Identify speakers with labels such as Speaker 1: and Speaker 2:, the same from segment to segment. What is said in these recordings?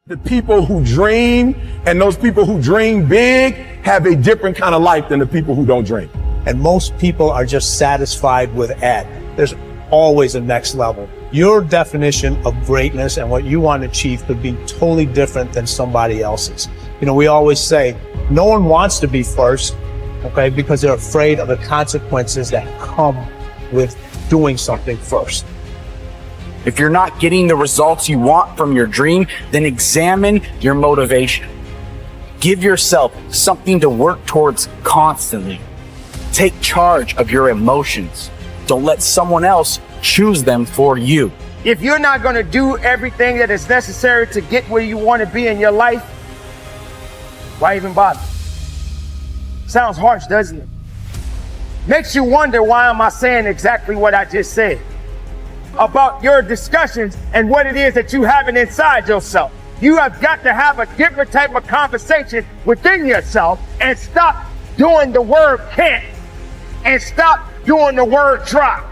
Speaker 1: The people who dream and those people who dream big have a different kind of life than the people who don't dream.
Speaker 2: And most people are just satisfied with at. There's always a next level. Your definition of greatness and what you want to achieve could be totally different than somebody else's. You know, we always say, no one wants to be first, okay, because they're afraid of the consequences that come with doing something first.
Speaker 3: If you're not getting the results you want from your dream, then examine your motivation. Give yourself something to work towards constantly. Take charge of your emotions. Don't let someone else choose them for you.
Speaker 4: If you're not going to do everything that is necessary to get where you want to be in your life, why even bother? Sounds harsh, doesn't it? Makes you wonder, why am I saying exactly what I just said about your discussions and what it is that you have inside yourself. You have got to have a different type of conversation within yourself and stop doing the word can't and stop doing the word try.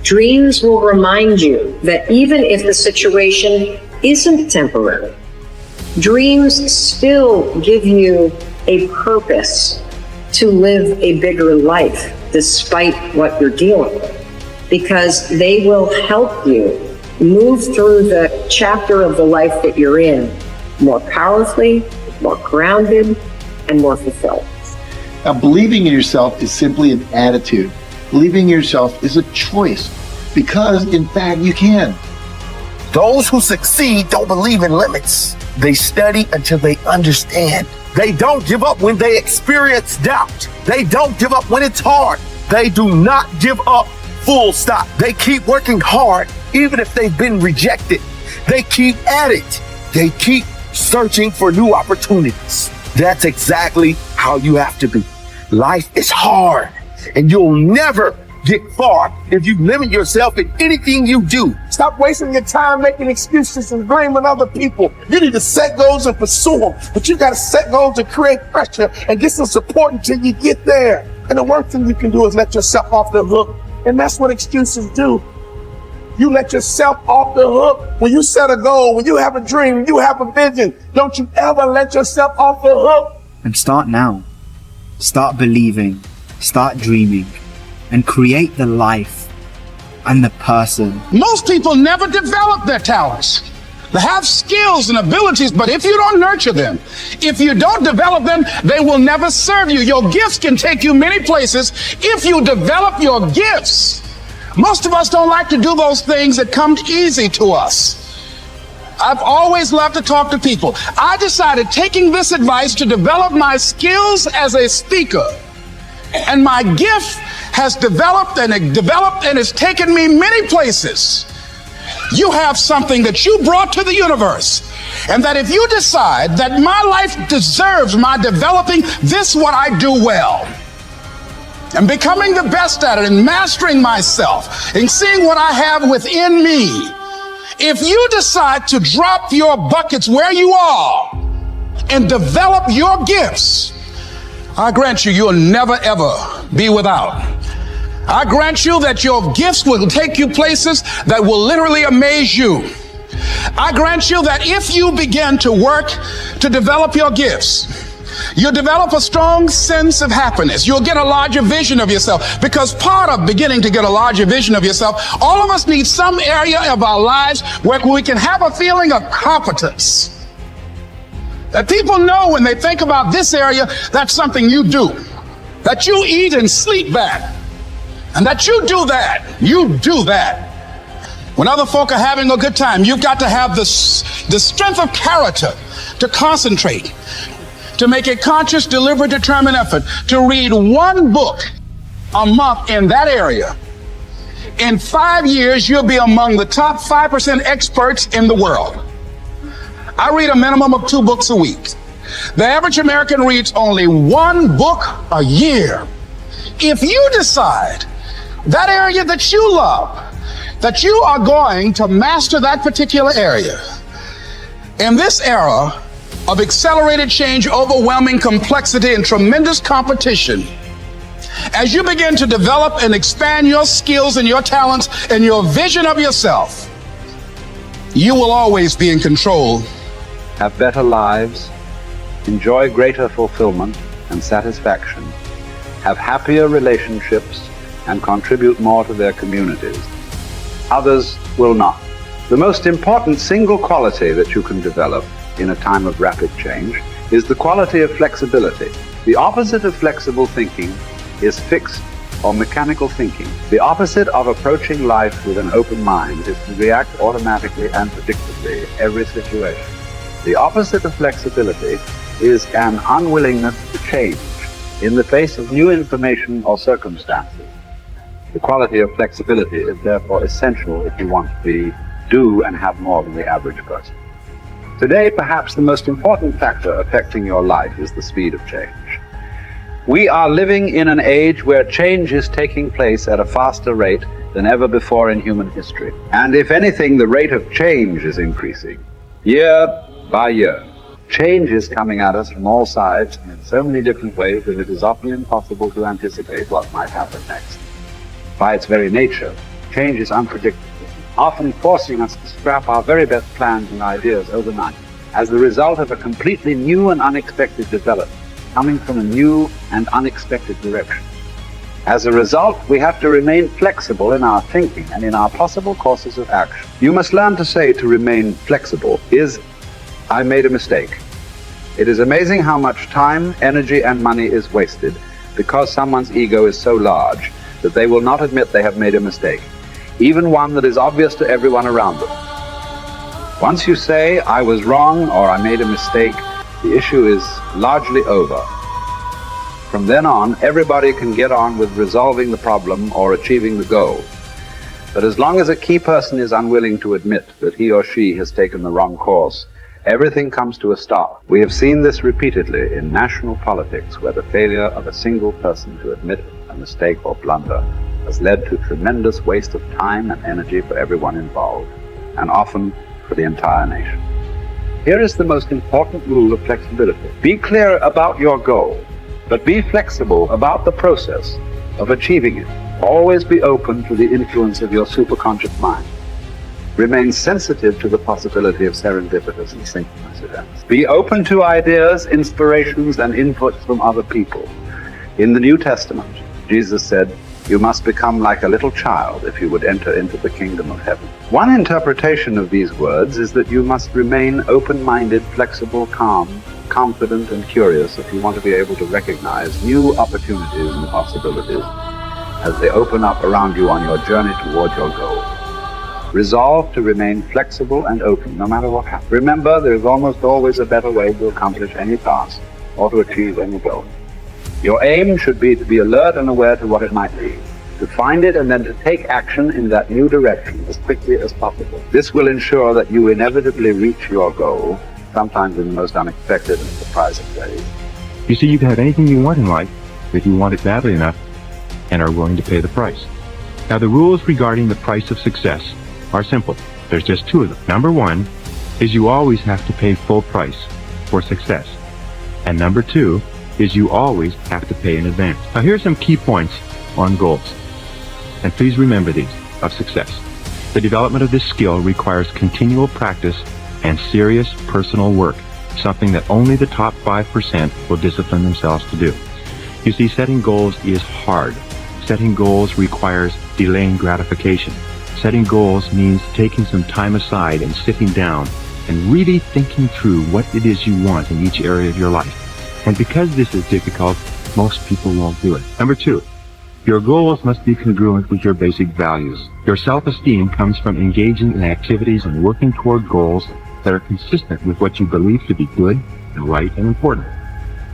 Speaker 5: Dreams will remind you that even if the situation isn't temporary, dreams still give you a purpose to live a bigger life despite what you're dealing with, because they will help you move through the chapter of the life that you're in more powerfully, more grounded, and more fulfilled.
Speaker 6: Now, believing in yourself is simply an attitude. Believing in yourself is a choice, because in fact you can.
Speaker 7: Those who succeed don't believe in limits. They study until they understand. They don't give up when they experience doubt. They don't give up when it's hard. They do not give up, full stop. They keep working hard even if they've been rejected. They keep at it. They keep searching for new opportunities. That's exactly how you have to be. Life is hard, and you'll never get far if you limit yourself in anything you do.
Speaker 1: Stop wasting your time making excuses and blaming other people. You need to set goals and pursue them, but you got to set goals to create pressure and get some support until you get there. And the worst thing you can do is let yourself off the hook, and that's what excuses do. You let yourself off the hook. When you set a goal, when you have a dream, when you have a vision, don't you ever let yourself off the hook.
Speaker 8: And start now. Start believing, start dreaming, and create the life and the person.
Speaker 9: Most people never develop their talents. They have skills and abilities, but if you don't nurture them, if you don't develop them, they will never serve you. Your gifts can take you many places if you develop your gifts. Most of us don't like to do those things that come easy to us. I've always loved to talk to people. I decided, taking this advice, to develop my skills as a speaker. And my gift has developed and it's taken me many places. You have something that you brought to the universe. And that if you decide that my life deserves my developing this, what I do well, and becoming the best at it and mastering myself and seeing what I have within me, if you decide to drop your buckets where you are and develop your gifts, I grant you, you'll never ever be without. I grant you that your gifts will take you places that will literally amaze you. I grant you that if you begin to work to develop your gifts, you'll develop a strong sense of happiness. You'll get a larger vision of yourself, because part of beginning to get a larger vision of yourself, all of us need some area of our lives where we can have a feeling of competence. That people know when they think about this area, that's something you do. That you eat and sleep at. And that you do that. You do that. When other folk are having a good time, you've got to have the strength of character to concentrate, to make a conscious, deliberate, determined effort to read one book a month in that area. In 5 years, you'll be among the top 5% experts in the world. I read a minimum of 2 books a week. The average American reads only 1 book a year. If you decide that area that you love, that you are going to master that particular area, in this era of accelerated change, overwhelming complexity, and tremendous competition, as you begin to develop and expand your skills and your talents and your vision of yourself, you will always be in control
Speaker 10: have better lives, enjoy greater fulfillment and satisfaction, have happier relationships, and contribute more to their communities. Others will not. The most important single quality that you can develop in a time of rapid change is the quality of flexibility. The opposite of flexible thinking is fixed or mechanical thinking. The opposite of approaching life with an open mind is to react automatically and predictably in every situation. The opposite of flexibility is an unwillingness to change in the face of new information or circumstances. The quality of flexibility is therefore essential if you want to do and have more than the average person. Today, perhaps the most important factor affecting your life is the speed of change. We are living in an age where change is taking place at a faster rate than ever before in human history. And if anything, the rate of change is increasing year by year. Change is coming at us from all sides and in so many different ways that it is often impossible to anticipate what might happen next. By its very nature, change is unpredictable, often forcing us to scrap our very best plans and ideas overnight as the result of a completely new and unexpected development coming from a new and unexpected direction. As a result, we have to remain flexible in our thinking and in our possible courses of action. You must learn to say to remain flexible is, I made a mistake. It is amazing how much time, energy, and money is wasted because someone's ego is so large that they will not admit they have made a mistake, even one that is obvious to everyone around them. Once you say, I was wrong or I made a mistake, the issue is largely over. From then on, everybody can get on with resolving the problem or achieving the goal. But as long as a key person is unwilling to admit that he or she has taken the wrong course, everything comes to a stop. We have seen this repeatedly in national politics, where the failure of a single person to admit a mistake or blunder has led to tremendous waste of time and energy for everyone involved, and often for the entire nation. Here is the most important rule of flexibility. Be clear about your goal, but be flexible about the process of achieving it. Always be open to the influence of your superconscious mind. Remain sensitive to the possibility of serendipitous and synchronous events. Be open to ideas, inspirations, and inputs from other people. In the New Testament, Jesus said, you must become like a little child if you would enter into the kingdom of heaven. One interpretation of these words is that you must remain open-minded, flexible, calm, confident, and curious if you want to be able to recognize new opportunities and possibilities as they open up around you on your journey toward your goal. Resolve to remain flexible and open no matter what happens. Remember, there is almost always a better way to accomplish any task or to achieve any goal. Your aim should be to be alert and aware to what it might be, to find it and then to take action in that new direction as quickly as possible. This will ensure that you inevitably reach your goal, sometimes in the most unexpected and surprising ways.
Speaker 11: You see, you can have anything you want in life if you want it badly enough and are willing to pay the price. Now, the rules regarding the price of success are simple. There's just two of them. Number one is you always have to pay full price for success. And number two is you always have to pay in advance. Now, here are some key points on goals. And please remember these of success. The development of this skill requires continual practice and serious personal work, something that only the top 5% will discipline themselves to do. You see, setting goals is hard. Setting goals requires delaying gratification. Setting goals means taking some time aside and sitting down and really thinking through what it is you want in each area of your life. And because this is difficult, most people won't do it. Number two, your goals must be congruent with your basic values. Your self-esteem comes from engaging in activities and working toward goals that are consistent with what you believe to be good and right and important.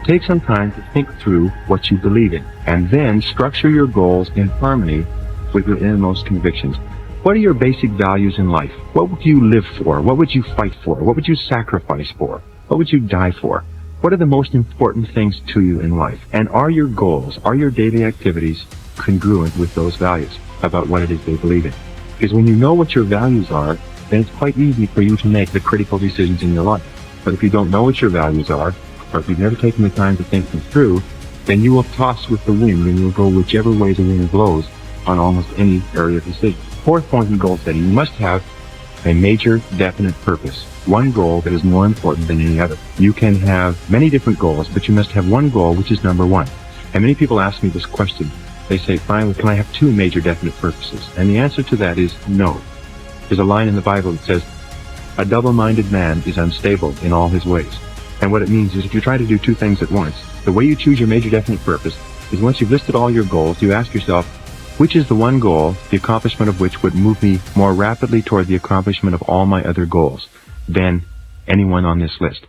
Speaker 11: Take some time to think through what you believe in, and then structure your goals in harmony with your innermost convictions. What are your basic values in life? What would you live for? What would you fight for? What would you sacrifice for? What would you die for? What are the most important things to you in life? And are your goals, are your daily activities congruent with those values about what it is they believe in? Because when you know what your values are, then it's quite easy for you to make the critical decisions in your life. But if you don't know what your values are, or if you've never taken the time to think them through, then you will toss with the wind and you'll go whichever way the wind blows on almost any area of decision. Fourth point in goal setting, you must have a major definite purpose, one goal that is more important than any other. You can have many different goals, but you must have one goal which is number one. And many people ask me this question. They say, finally, can I have two major definite purposes? And the answer to that is no. There's a line in the Bible that says, a double-minded man is unstable in all his ways. And what it means is if you try to do two things at once, the way you choose your major definite purpose is once you've listed all your goals, you ask yourself, which is the one goal, the accomplishment of which would move me more rapidly toward the accomplishment of all my other goals than anyone on this list?